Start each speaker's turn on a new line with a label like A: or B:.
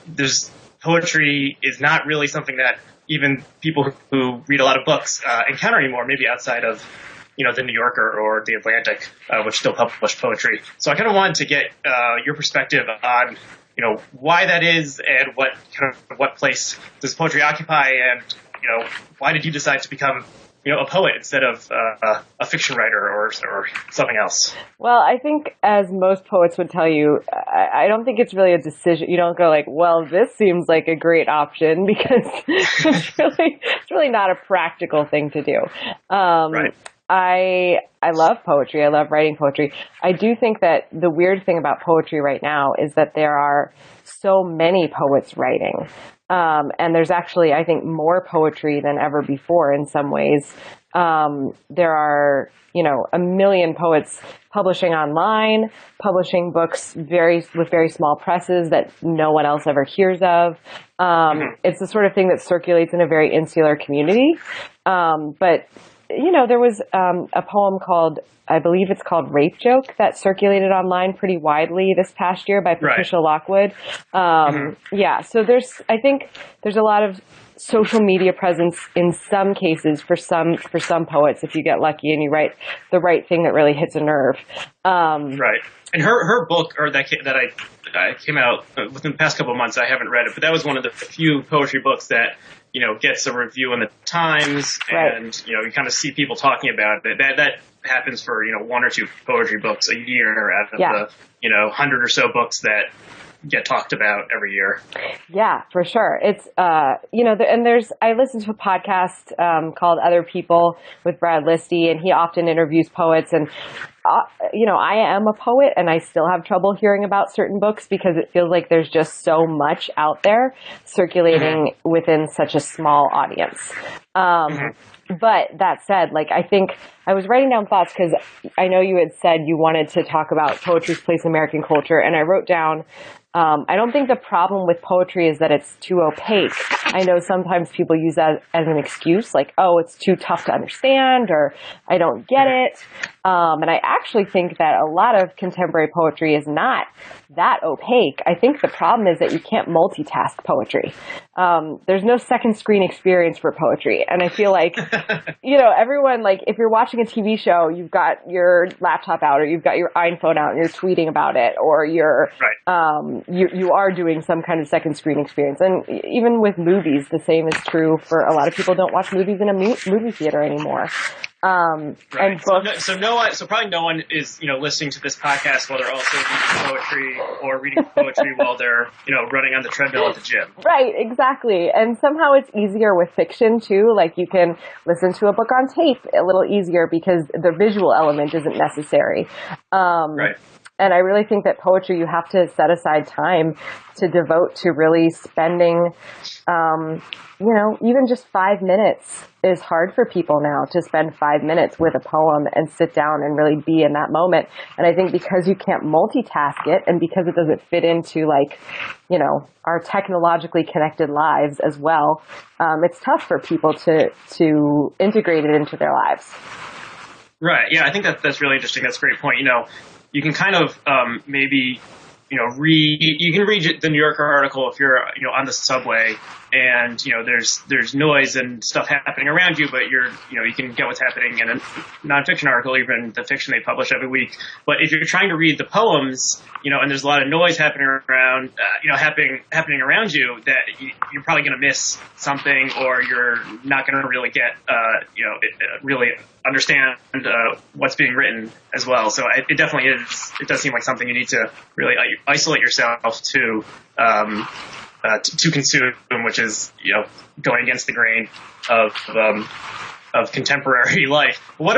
A: there's poetry is not really something that even people who read a lot of books encounter anymore, maybe outside of, the New Yorker or the Atlantic, which still publish poetry. So I kind of wanted to get your perspective on, why that is and what place does poetry occupy, and, why did you decide to become a poet instead of a fiction writer or something else?
B: Well, I think, as most poets would tell you, I don't think it's really a decision. You don't go like, well, this seems like a great option, because it's really not a practical thing to do.
A: Right.
B: I love poetry. I love writing poetry. I do think that the weird thing about poetry right now is that there are so many poets writing. And there's actually, I think, more poetry than ever before in some ways. There are, a million poets publishing online, publishing books with very small presses that no one else ever hears of. It's the sort of thing that circulates in a very insular community. But there was a poem called, I believe it's called Rape Joke, that circulated online pretty widely this past year by Patricia Lockwood. Yeah, so I think there's a lot of social media presence in some cases for some poets, if you get lucky and you write the right thing that really hits a nerve.
A: Right. And her book, or that came out within the past couple of months, I haven't read it, but that was one of the few poetry books that gets a review in the Times, and, you kind of see people talking about it. That happens for, one or two poetry books a year out of the, 100 or so books that get talked about every year.
B: Yeah, for sure. It's, I listen to a podcast called Other People with Brad Listy, and he often interviews poets, and I am a poet, and I still have trouble hearing about certain books because it feels like there's just so much out there circulating within such a small audience. But that said, I think I was writing down thoughts because I know you had said you wanted to talk about poetry's place in American culture, and I wrote down, I don't think the problem with poetry is that it's too opaque. I know sometimes people use that as an excuse, like, oh, it's too tough to understand, or I don't get it. And I actually think that a lot of contemporary poetry is not that opaque. I think the problem is that you can't multitask poetry. There's no second screen experience for poetry. And I feel like, everyone, if you're watching a TV show, you've got your laptop out, or you've got your iPhone out and you're tweeting about it, or you're, you are doing some kind of second screen experience. And even with movies, the same is true for a lot of people don't watch movies in a movie theater anymore. And books.
A: So probably no one is, listening to this podcast while they're also reading poetry or reading poetry while they're, running on the treadmill at the gym.
B: Right, exactly. And somehow it's easier with fiction too. Like, you can listen to a book on tape a little easier because the visual element isn't necessary.
A: Right.
B: And I really think that poetry, you have to set aside time to devote to really spending, even just 5 minutes is hard for people now, to spend 5 minutes with a poem and sit down and really be in that moment. And I think because you can't multitask it, and because it doesn't fit into our technologically connected lives as well, it's tough for people to integrate it into their lives.
A: Right. Yeah, I think that's really interesting. That's a great point. You can kind of maybe, you can read the New Yorker article if you're, on the subway, and, there's noise and stuff happening around you, but you can get what's happening in a nonfiction article, even the fiction they publish every week. But if you're trying to read the poems, and there's a lot of noise happening around, happening around you, that you're probably going to miss something, or you're not going to really get, really understand what's being written as well. So it definitely is. It does seem like something you need to really isolate yourself to consume, which is going against the grain of contemporary life. What